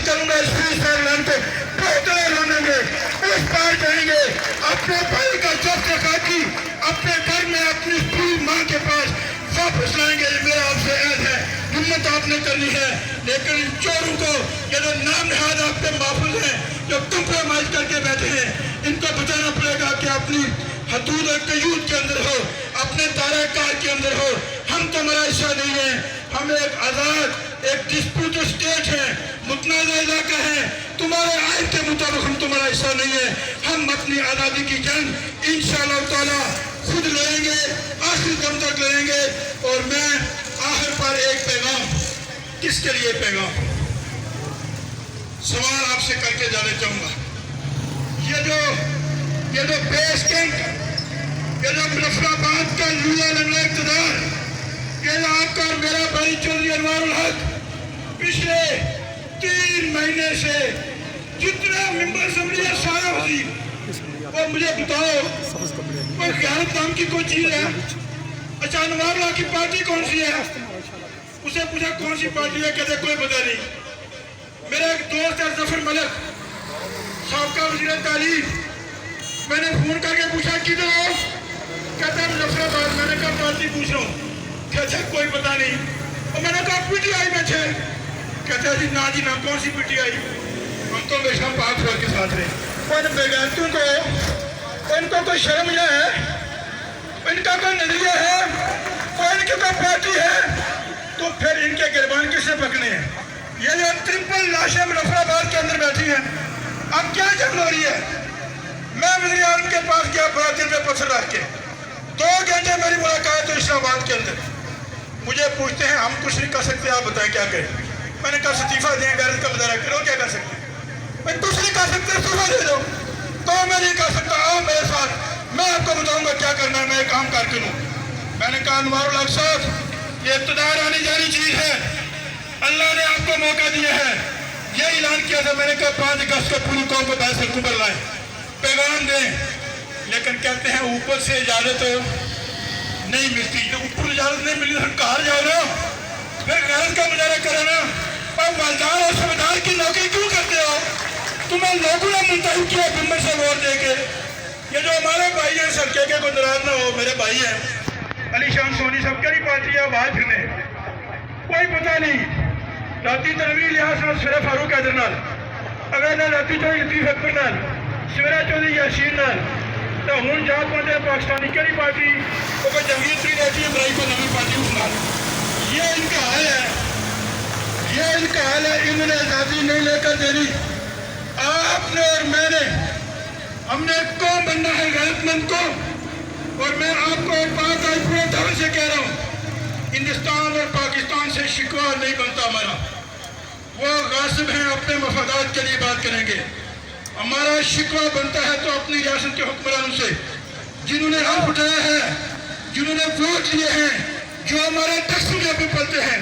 करूंगा इस free land को पोतले लानेंगे, उस पार जाएंगे। अपने भाई का जब की अपने घर में अपनी पूरी माँ के पास वापस लाएंगे। ये मेरा आपसे ऐद है, हिम्मत आपने करनी है। लेकिन इन चोरों को ये जो नाम नहाद आप पे महफूज हैं, जो कंप्रोमाइज करके बैठे हैं, इनको बताना पड़ेगा कि अपनी हदूद और कयूद के अंदर हो, अपने दायरा-ए-कार के अंदर हो। हम तुम्हारा हिस्सा नहीं है, हम एक आज़ाद एक डिस्प्यूटेड स्टेट है, मुतनाज़ा इलाका है। तुम्हारे आइन के मुताबिक हम तुम्हारा हिस्सा नहीं है। हम अपनी आज़ादी की जंग इंशाअल्लाह ताला खुद लड़ेंगे, आखिरी दम तक लड़ेंगे। और मैं आखिर पर एक पैगाम, किसके लिए पैगाम, सवाल आपसे करके जाने चाहूँगा। ये जो बेस कैंप, ये जो मुजफ्फराबाद का लूला लंगड़ा इक़्तिदार, ये जो आपका और मेरा भाई चौधरी अनवारुल हक पिछले 3 महीने से जितना मेंबर असम्बली है सारा वजीर, वो मुझे बताओ कोई क़यादत नाम की कोई चीज़ है? अच्छा, अनवारुल हक की पार्टी कौन सी है? उसे पूछा कौन सी पार्टी है, कहते कोई पता नहीं। मेरा एक दोस्त है जफर मलिक, साबका वज़ीर तालीम, मैंने फोन करके पूछा किधर हो, कहता है मुजफ्फराबाद। मैंने कहा पार्टी पूछ रहा हूँ, कहते कोई पता नहीं। और मैंने कहा पीटीआई में थे, कहते जी ना जी ना, कौन सी पीटीआई, हम तो हमेशा पाक के साथ रहे। और बेगैरतों को, इनको कोई शर्म यह है, इनका कोई नजरिया है, और इनकी कोई पार्टी है, तो फिर इनके गिरबान किसने पकड़े हैं? ये जो ट्रिपल लाशें मुजफ्फराबाद के अंदर बैठी हैं, अब क्या जंग हो रही है? मैं वज़ीर आज़म के पास गया बरातिर में पत्थर रख के, 2 घंटे मेरी मुलाकात हुई इस्लामाबाद के अंदर। मुझे पूछते हैं हम कुछ नहीं कर सकते, आप बताएं क्या करें? मैंने कहा इस्तीफा दें, गैरत का मुजाहरा करो, क्या कर सकते? मैं कुछ नहीं कर सकते, इस्तीफा दे दो। तो मैं नहीं कर सकता, आओ मेरे साथ, मैं आपको बताऊंगा क्या करना है, मैं एक काम करके लूँ। मैंने कहा अनवारुल हक साहब, ये इक़्तिदार आनी जानी चीज़ है, अल्लाह ने आपको मौका दिया है। ये ऐलान किया था, मैंने कहा 5 अगस्त को पूरी कौम को बैत अक्टूबर लाएं, पैगाम दें। लेकिन कहते हैं ऊपर से इजाज़त नहीं मिलती। तो ऊपर इजाज़त नहीं मिली तो कहाँ जाओ ना, फिर गैरत का मुजाहरा करो ना। और मालदार और समझदार की नौकरी क्यों करते हो? तुम्हें लोगों ने मुंतखब किया बिम्बर से वोट दे के। ये जो हमारे भाई हैं, सड़के के, कोई नाराज ना हो, मेरे भाई हैं, अली शान सोनी सब कई पार्टी है, बाहर फिरने कोई पता नहीं। राती तनवीर लिहाज सवेरा फारूक हैदर नाल, अगर ना राती चौधरी लतीफ अकबर नाल, सवेरा चौधरी यासीन नाल, तो हूँ जा पहुँचे पाकिस्तानी कई पार्टी वो कोई जमहूरियत नहीं रहती है, बराई को नवी पार्टी उस नाल। ये इनका हाल है, ये इनका हाल है। इन्होंने आज़ादी नहीं लेकर देनी, आपने और मैंने, हमने कौन बनना है गैरतमंद को। और मैं आपको एक बात आज पूरे दावे से कह रहा हूँ, हिंदुस्तान और पाकिस्तान से शिकवा नहीं बनता हमारा। वो गासिब हैं, अपने मफादात के लिए बात करेंगे। हमारा शिकवा बनता है तो अपनी रियासत के हुक्मरानों से, जिन्होंने हल्फ उठाया है, जिन्होंने वोट लिए हैं, जो हमारे टैक्स में पलते हैं।